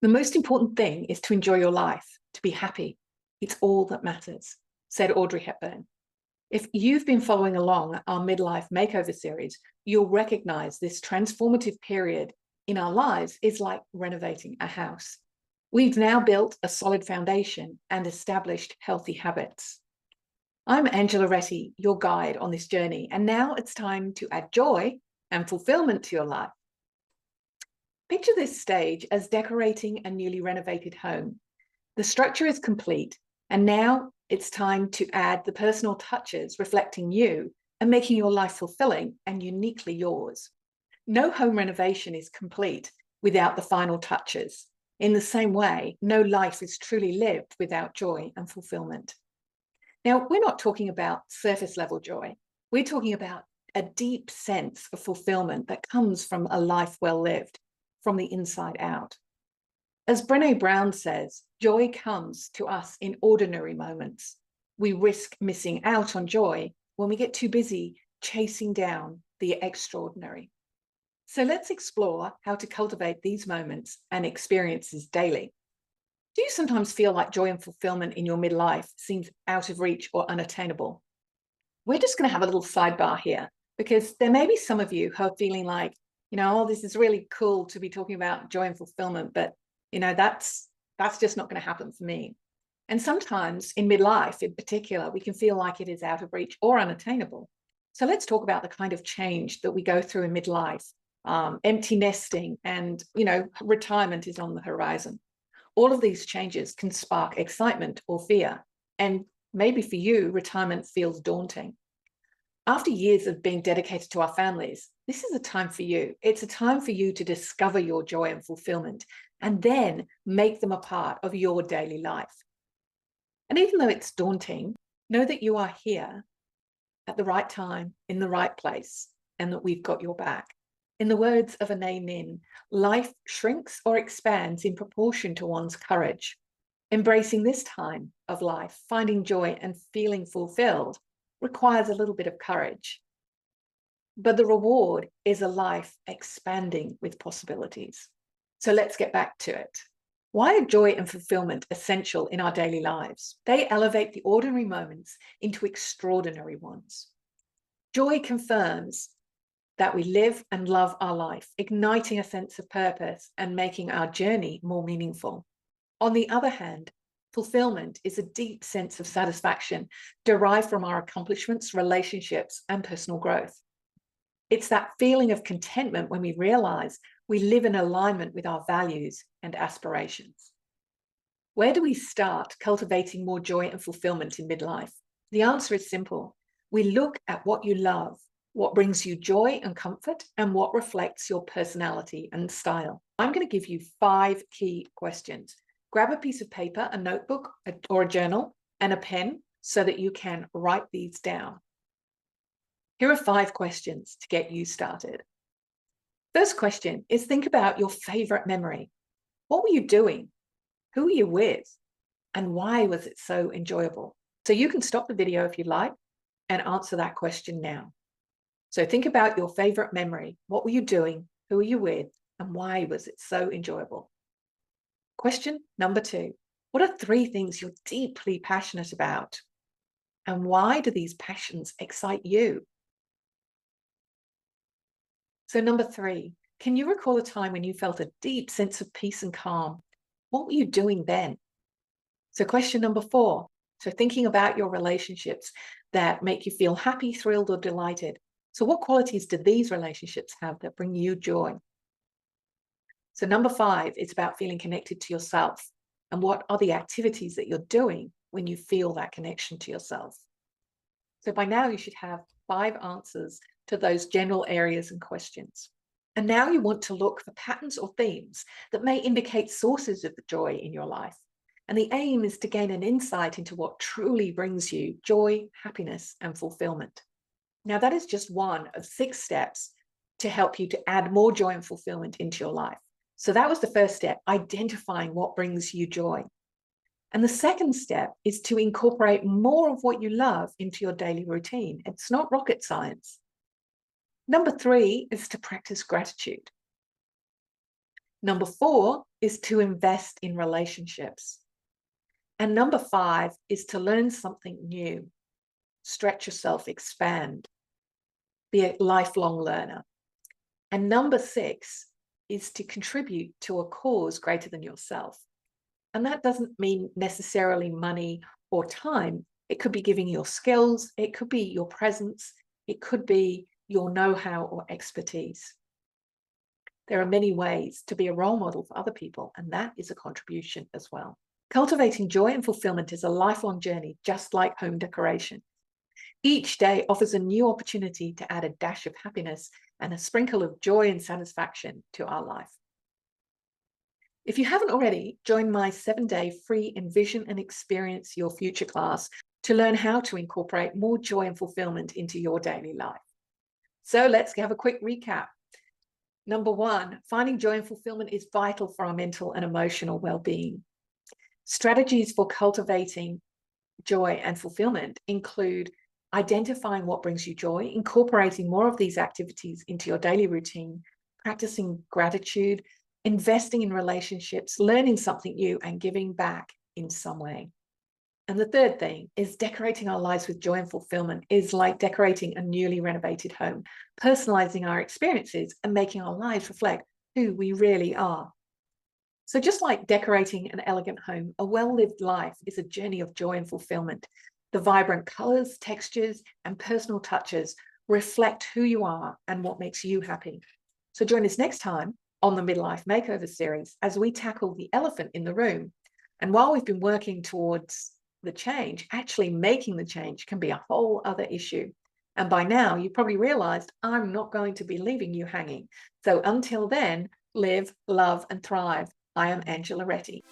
The most important thing is to enjoy your life, to be happy. It's all that matters, said Audrey Hepburn. If you've been following along our midlife makeover series, you'll recognize this transformative period in our lives is like renovating a house. We've now built a solid foundation and established healthy habits. I'm Angela Retty, your guide on this journey, and now it's time to add joy and fulfillment to your life. Picture this stage as decorating a newly renovated home. The structure is complete, and now it's time to add the personal touches reflecting you and making your life fulfilling and uniquely yours. No home renovation is complete without the final touches. In the same way, no life is truly lived without joy and fulfillment. Now, we're not talking about surface level joy. We're talking about a deep sense of fulfillment that comes from a life well lived, from the inside out. As Brené Brown says, joy comes to us in ordinary moments. We risk missing out on joy when we get too busy chasing down the extraordinary. So let's explore how to cultivate these moments and experiences daily. Do you sometimes feel like joy and fulfillment in your midlife seems out of reach or unattainable? We're just going to have a little sidebar here because there may be some of you who are feeling like, oh, this is really cool to be talking about joy and fulfillment, but that's just not going to happen for me. And sometimes in midlife in particular, we can feel like it is out of reach or unattainable. So let's talk about the kind of change that we go through in midlife. Empty nesting and, retirement is on the horizon. All of these changes can spark excitement or fear. And maybe for you, retirement feels daunting. After years of being dedicated to our families, this is a time for you. It's a time for you to discover your joy and fulfillment and then make them a part of your daily life. And even though it's daunting, know that you are here at the right time, in the right place, and that we've got your back. In the words of Anaïs Nin, life shrinks or expands in proportion to one's courage. Embracing this time of life, finding joy and feeling fulfilled requires a little bit of courage. But the reward is a life expanding with possibilities. So let's get back to it. Why are joy and fulfillment essential in our daily lives? They elevate the ordinary moments into extraordinary ones. Joy confirms that we live and love our life, igniting a sense of purpose and making our journey more meaningful. On the other hand, fulfillment is a deep sense of satisfaction derived from our accomplishments, relationships, and personal growth. It's that feeling of contentment when we realize we live in alignment with our values and aspirations. Where do we start cultivating more joy and fulfillment in midlife? The answer is simple. We look at what you love, what brings you joy and comfort, and what reflects your personality and style. I'm going to give you 5 key questions. Grab a piece of paper, a notebook, or a journal, and a pen so that you can write these down. Here are 5 questions to get you started. First question is think about your favorite memory. What were you doing? Who were you with? And why was it so enjoyable? So you can stop the video if you like and answer that question now. So think about your favorite memory. What were you doing? Who were you with? And why was it so enjoyable? Question number 2. What are 3 things you're deeply passionate about? And why do these passions excite you? So number 3, can you recall a time when you felt a deep sense of peace and calm? What were you doing then? So question number 4, so thinking about your relationships that make you feel happy, thrilled, or delighted. So what qualities do these relationships have that bring you joy? So number 5, it's about feeling connected to yourself. And what are the activities that you're doing when you feel that connection to yourself? So by now you should have 5 answers to those general areas and questions. And now you want to look for patterns or themes that may indicate sources of the joy in your life. And the aim is to gain an insight into what truly brings you joy, happiness, and fulfillment. Now, that is just one of 6 steps to help you to add more joy and fulfillment into your life. So that was the first step, identifying what brings you joy. And the second step is to incorporate more of what you love into your daily routine. It's not rocket science. Number 3 is to practice gratitude. Number 4 is to invest in relationships. And number 5 is to learn something new, stretch yourself, expand, be a lifelong learner. And number 6 is to contribute to a cause greater than yourself. And that doesn't mean necessarily money or time. It could be giving your skills, it could be your presence, it could be your know-how or expertise. There are many ways to be a role model for other people, and that is a contribution as well. Cultivating joy and fulfillment is a lifelong journey, just like home decoration. Each day offers a new opportunity to add a dash of happiness and a sprinkle of joy and satisfaction to our life. If you haven't already, join my 7-day free Envision and Experience Your Future class to learn how to incorporate more joy and fulfillment into your daily life. So let's have a quick recap. Number 1, finding joy and fulfillment is vital for our mental and emotional well-being. Strategies for cultivating joy and fulfillment include identifying what brings you joy, incorporating more of these activities into your daily routine, practicing gratitude, investing in relationships, learning something new, and giving back in some way. And the third thing is decorating our lives with joy and fulfillment is like decorating a newly renovated home, personalizing our experiences and making our lives reflect who we really are. So just like decorating an elegant home, a well-lived life is a journey of joy and fulfillment. The vibrant colors, textures, and personal touches reflect who you are and what makes you happy. So join us next time on the Midlife Makeover series as we tackle the elephant in the room. And while we've been working towards the change, actually making the change can be a whole other issue. And by now, you probably realized I'm not going to be leaving you hanging. So until then, live, love, and thrive. I am Angela Retti.